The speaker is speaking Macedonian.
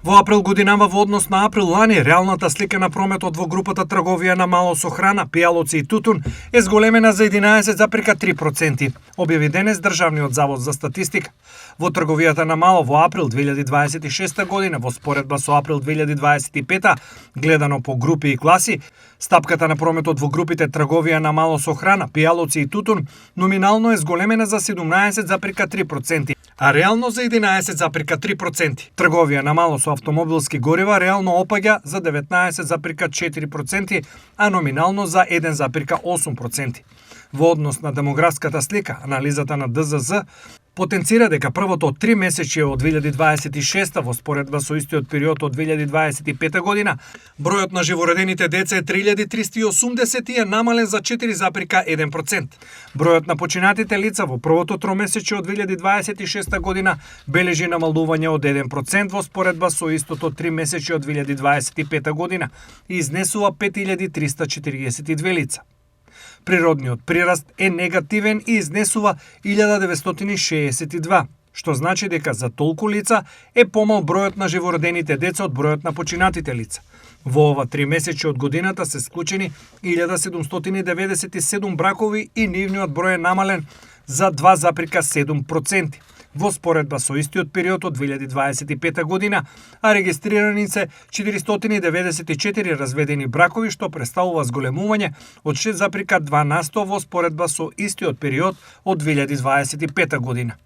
Во април годинава во однос на април лани, реалната слика на прометот во групата трговија на мало со храна, пијалоци и тутун е зголемена за 11,3%, објави денес Државниот завод за статистика. Во трговијата на мало во април 2026 година, во споредба со април 2025, гледано по групи и класи, стапката на прометот во групите трговија на мало со храна, пијалоци и тутун номинално е зголемена за 17,3%, а реално за 11,3%. Трговија на мало со автомобилски горива реално опаѓа за 19,4%, а номинално за 1,8%. Во однос на демографската слика, анализата на ДЗЗ потенцира дека првото 3 месечје од 2026 во споредба со истиот период од 2025 година, бројот на живородените деца е 3380 и е намален за 4,1%. Бројот на починатите лица во првото тромесечје од 2026 година бележи намалување од 1% во споредба со истото 3 месечје од 2025 година и изнесува 5342 лица. Природниот прираст е негативен и изнесува 1962, што значи дека за толку лица е помал бројот на живородените деца од бројот на починатите лица. Во ова 3 месечи од годината се склучени 1797 бракови и нивниот број е намален за 2,7%. Во споредба со истиот период од 2025 година, а регистрирани се 494 разведени бракови, што представува зголемување од 6,2% во споредба со истиот период од 2025 година.